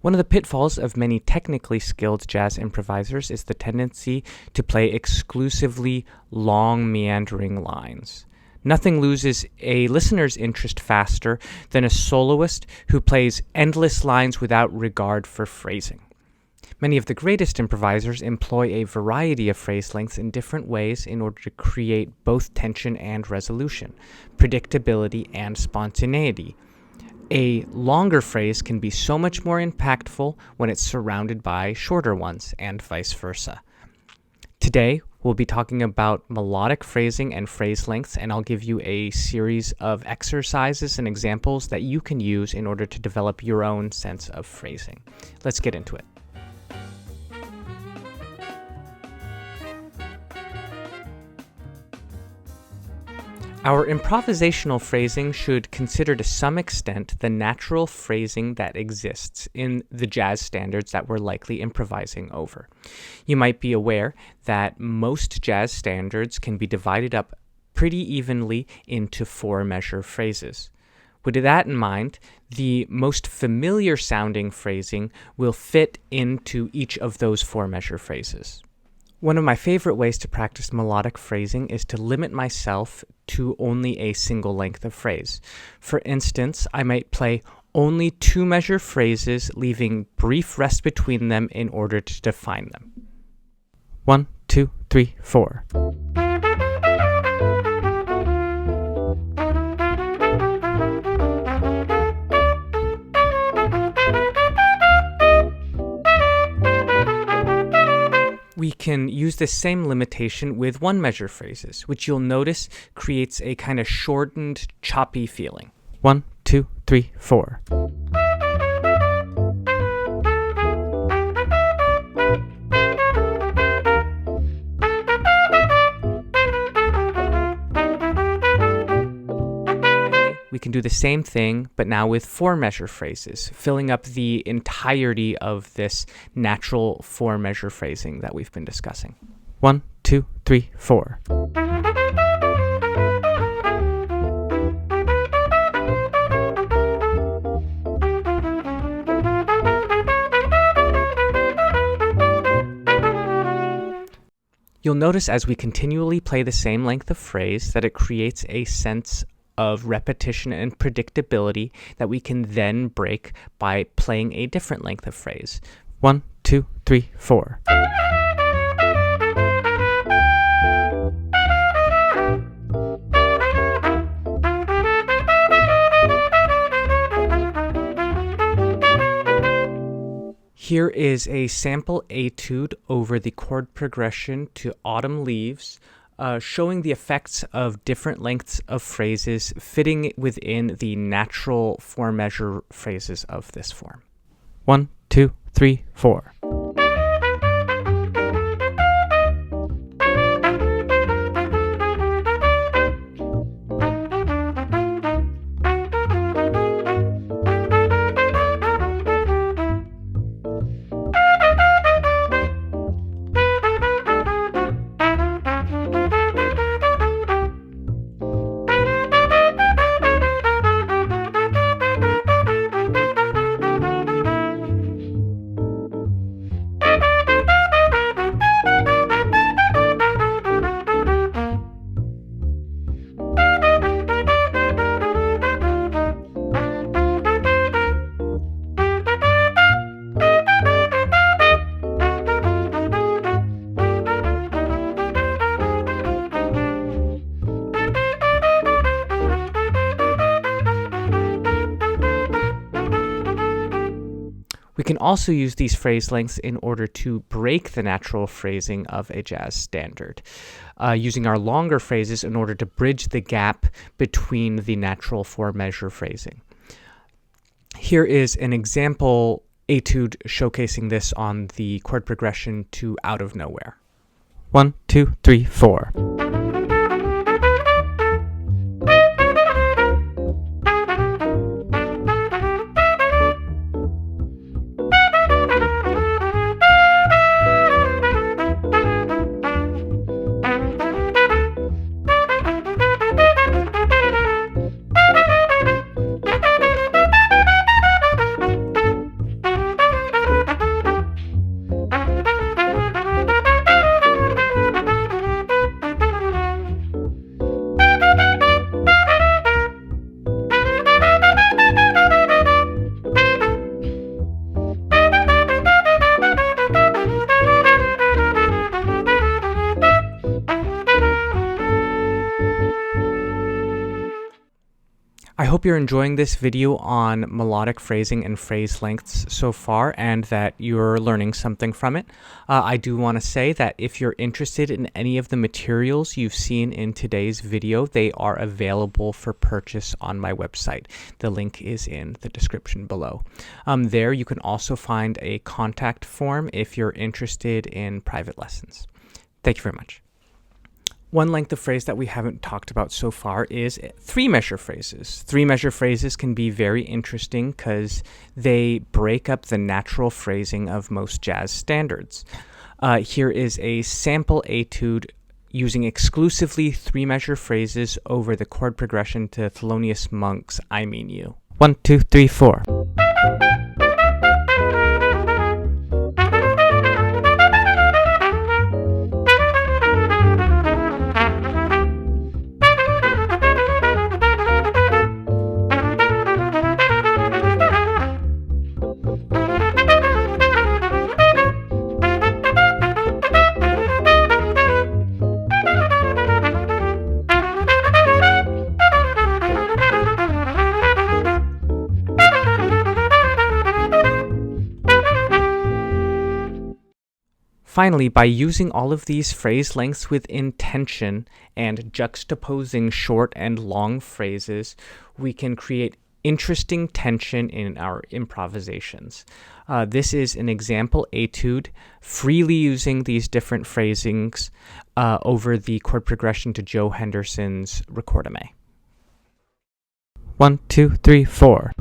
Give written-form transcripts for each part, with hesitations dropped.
One of the pitfalls of many technically skilled jazz improvisers is the tendency to play exclusively long, meandering lines. Nothing loses a listener's interest faster than a soloist who plays endless lines without regard for phrasing. Many of the greatest improvisers employ a variety of phrase lengths in different ways in order to create both tension and resolution, predictability and spontaneity. A longer phrase can be so much more impactful when it's surrounded by shorter ones, and vice versa. Today, we'll be talking about melodic phrasing and phrase lengths, and I'll give you a series of exercises and examples that you can use in order to develop your own sense of phrasing. Let's get into it. Our improvisational phrasing should consider to some extent the natural phrasing that exists in the jazz standards that we're likely improvising over. You might be aware that most jazz standards can be divided up pretty evenly into 4-measure phrases. With that in mind, the most familiar sounding phrasing will fit into each of those 4-measure phrases. One of my favorite ways to practice melodic phrasing is to limit myself to only a single length of phrase. For instance, I might play only 2-measure phrases, leaving brief rest between them in order to define them. 1, 2, 3, 4. We can use this same limitation with 1-measure phrases, which you'll notice creates a kind of shortened, choppy feeling. 1, 2, 3, 4. We can do the same thing, but now with 4-measure phrases, filling up the entirety of this natural 4-measure phrasing that we've been discussing. 1, 2, 3, 4. You'll notice as we continually play the same length of phrase that it creates a sense of repetition and predictability that we can then break by playing a different length of phrase. 1, 2, 3, 4. Here is a sample etude over the chord progression to Autumn Leaves, showing the effects of different lengths of phrases fitting within the natural 4-measure phrases of this form. 1, 2, 3, 4. We can also use these phrase lengths in order to break the natural phrasing of a jazz standard, using our longer phrases in order to bridge the gap between the natural 4-measure phrasing. Here is an example etude showcasing this on the chord progression to Out of Nowhere. 1, 2, 3, 4. I hope you're enjoying this video on melodic phrasing and phrase lengths so far, and that you're learning something from it. I do want to say that if you're interested in any of the materials you've seen in today's video, they are available for purchase on my website. The link is in the description below. There you can also find a contact form if you're interested in private lessons. Thank you very much. One length of phrase that we haven't talked about so far is three-measure phrases. Three-measure phrases can be very interesting because they break up the natural phrasing of most jazz standards. Here is a sample etude using exclusively three-measure phrases over the chord progression to Thelonious Monk's I Mean You. 1, 2, 3, 4. Finally, by using all of these phrase lengths with intention and juxtaposing short and long phrases, we can create interesting tension in our improvisations. This is an example etude, freely using these different phrasings over the chord progression to Joe Henderson's Recorda-Me. 1, 2, 3, 4.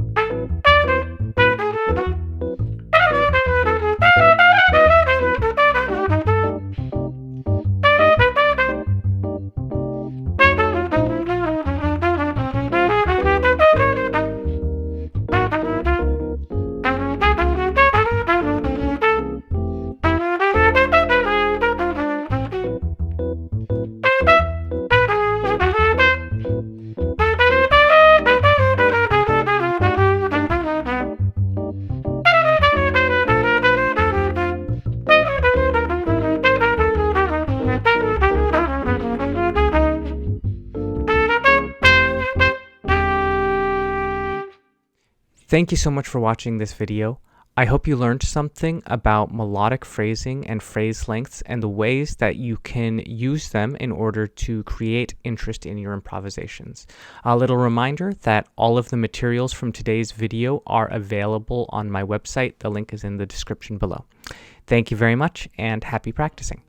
Thank you so much for watching this video. I hope you learned something about melodic phrasing and phrase lengths and the ways that you can use them in order to create interest in your improvisations. A little reminder that all of the materials from today's video are available on my website. The link is in the description below. Thank you very much and happy practicing.